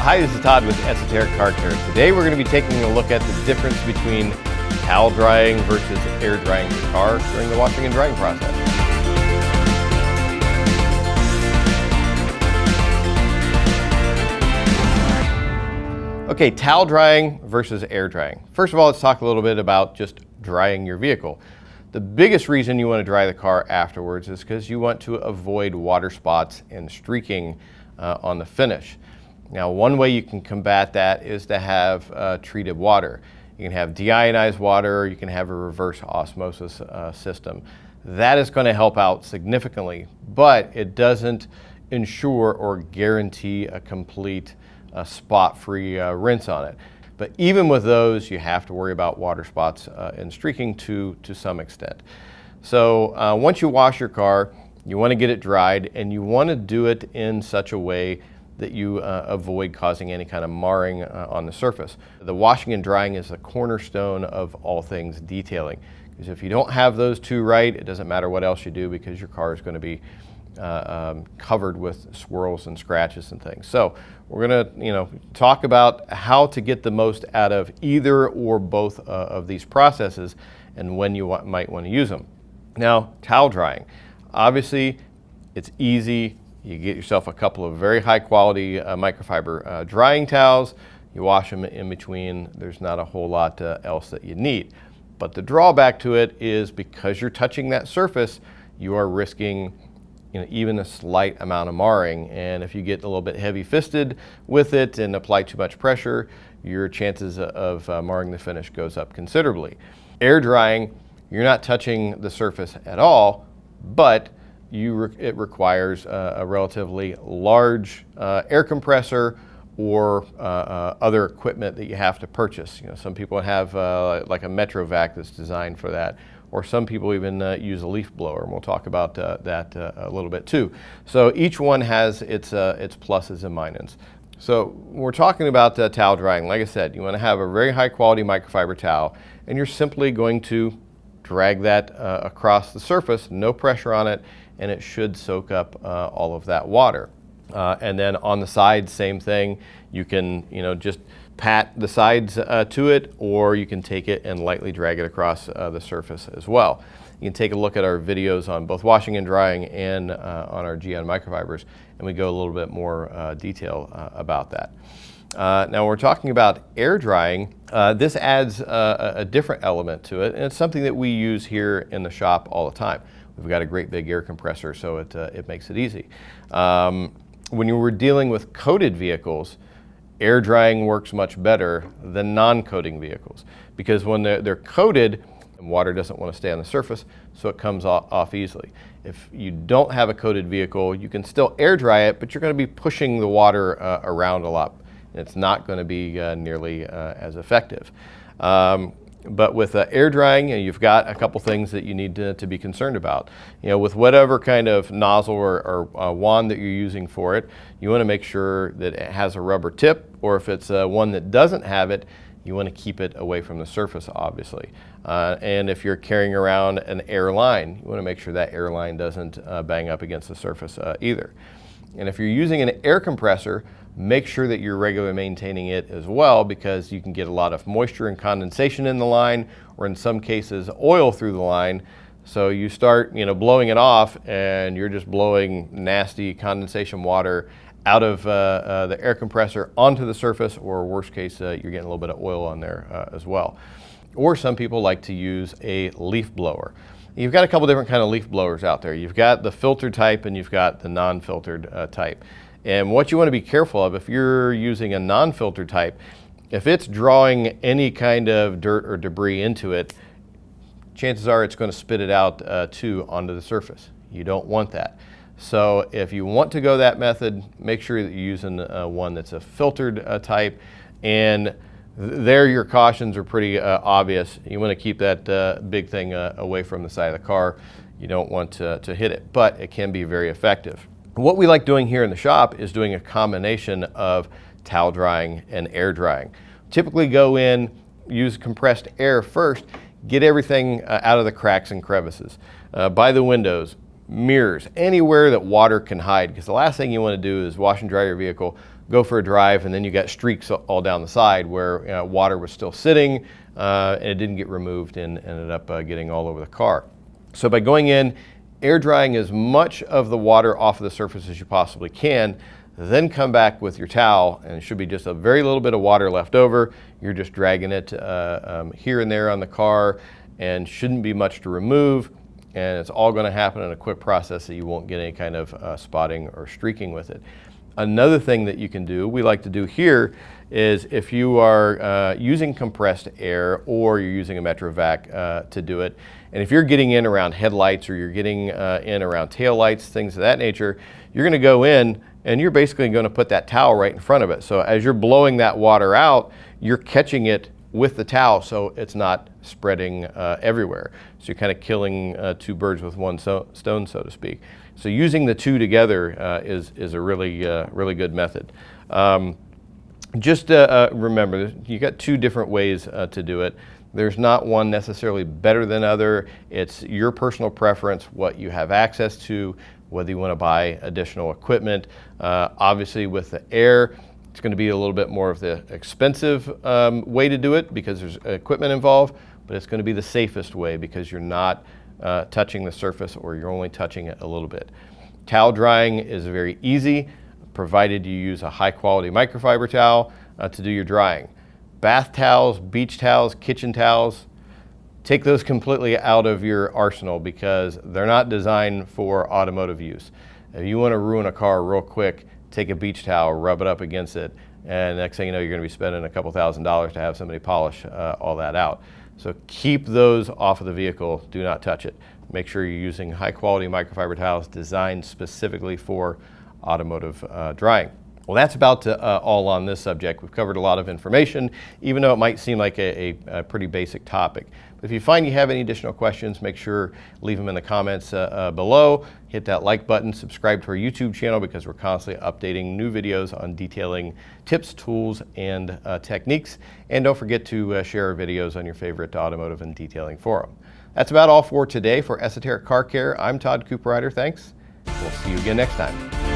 Hi, this is Todd with ESOTERIC Car Care. Today we're going to be taking a look at the difference between towel drying versus air drying your car during the washing and drying process. Okay, towel drying versus air drying. First of all, let's talk a little bit about just drying your vehicle. The biggest reason you want to dry the car afterwards is because you want to avoid water spots and streaking on the finish. Now, one way you can combat that is to have treated water. You can have deionized water, or you can have a reverse osmosis system. That is going to help out significantly, but it doesn't ensure or guarantee a complete spot-free rinse on it. But even with those, you have to worry about water spots and streaking to some extent. So once you wash your car, you want to get it dried, and you want to do it in such a way that you avoid causing any kind of marring on the surface. The washing and drying is the cornerstone of all things detailing, because if you don't have those two right, it doesn't matter what else you do, because your car is going to be covered with swirls and scratches and things. So we're going to talk about how to get the most out of either or both of these processes and when you might want to use them. Now, towel drying. Obviously, it's easy. You get yourself a couple of very high quality microfiber drying towels. You wash them in between. There's not a whole lot else that you need. But the drawback to it is because you're touching that surface, you are risking even a slight amount of marring. And if you get a little bit heavy-fisted with it and apply too much pressure, your chances of marring the finish goes up considerably. Air drying, you're not touching the surface at all, but it requires a relatively large air compressor or other equipment that you have to purchase. Some people have like a Metrovac that's designed for that, or some people even use a leaf blower, and we'll talk about that a little bit too. So each one has its pluses and minuses. So we're talking about towel drying. Like I said, you want to have a very high quality microfiber towel, and you're simply going to drag that across the surface, no pressure on it, and it should soak up all of that water. And then on the sides, same thing. You can just pat the sides to it, or you can take it and lightly drag it across the surface as well. You can take a look at our videos on both washing and drying and on our G on microfibers, and we go a little bit more detail about that. Now we're talking about air drying. This adds a different element to it, and it's something that we use here in the shop all the time. We've got a great big air compressor, so it makes it easy. When you were dealing with coated vehicles, air drying works much better than non-coating vehicles, because when they're coated, water doesn't want to stay on the surface, so it comes off easily. If you don't have a coated vehicle, you can still air dry it, but you're going to be pushing the water around a lot. It's not going to be nearly as effective. But with air drying, you've got a couple things that you need to be concerned about. With whatever kind of nozzle or wand that you're using for it, you want to make sure that it has a rubber tip, or if it's one that doesn't have it, you want to keep it away from the surface, obviously. And if you're carrying around an air line, you want to make sure that air line doesn't bang up against the surface either. And if you're using an air compressor, make sure that you're regularly maintaining it as well, because you can get a lot of moisture and condensation in the line, or in some cases oil through the line. So you start blowing it off, and you're just blowing nasty condensation water out of the air compressor onto the surface, or worst case, you're getting a little bit of oil on there as well. Or some people like to use a leaf blower. You've got a couple different kind of leaf blowers out there. You've got the filtered type, and you've got the non-filtered type. And what you want to be careful of, if you're using a non-filtered type, if it's drawing any kind of dirt or debris into it, chances are it's going to spit it out too onto the surface. You don't want that. So if you want to go that method, make sure that you're using one that's a filtered type, and there your cautions are pretty obvious. You want to keep that big thing away from the side of the car. You don't want to hit it, but it can be very effective. What we like doing here in the shop is doing a combination of towel drying and air drying. Typically go in, use compressed air first, get everything out of the cracks and crevices, by the windows, mirrors, anywhere that water can hide, because the last thing you want to do is wash and dry your vehicle, go for a drive, and then you got streaks all down the side where water was still sitting and it didn't get removed and ended up getting all over the car. So by going in, air drying as much of the water off of the surface as you possibly can, then come back with your towel, and it should be just a very little bit of water left over. You're just dragging it here and there on the car, and shouldn't be much to remove, and it's all going to happen in a quick process so you won't get any kind of spotting or streaking with it. Another thing that you can do, we like to do here, is if you are using compressed air or you're using a MetroVac to do it, and if you're getting in around headlights or you're getting in around taillights, things of that nature, you're going to go in and you're basically going to put that towel right in front of it. So as you're blowing that water out, you're catching it with the towel so it's not spreading everywhere. So you're kind of killing two birds with one stone, so to speak. So using the two together is a really good method. Just remember, you got two different ways to do it. There's not one necessarily better than other. It's your personal preference, what you have access to, whether you want to buy additional equipment. Obviously with the air, it's going to be a little bit more of the expensive way to do it because there's equipment involved, but it's going to be the safest way because you're not touching the surface, or you're only touching it a little bit. Towel drying is very easy, provided you use a high quality microfiber towel to do your drying. Bath towels, beach towels, kitchen towels, take those completely out of your arsenal because they're not designed for automotive use. If you want to ruin a car real quick, take a beach towel, rub it up against it, and next thing you know, you're going to be spending a couple $1,000s to have somebody polish all that out. So keep those off of the vehicle, do not touch it. Make sure you're using high quality microfiber towels designed specifically for automotive drying. Well, that's about all on this subject. We've covered a lot of information, even though it might seem like a pretty basic topic. But if you find you have any additional questions, make sure leave them in the comments below. Hit that like button, subscribe to our YouTube channel because we're constantly updating new videos on detailing tips, tools, and techniques. And don't forget to share our videos on your favorite automotive and detailing forum. That's about all for today. For Esoteric Car Care, I'm Todd Cooperrider. Thanks. We'll see you again next time.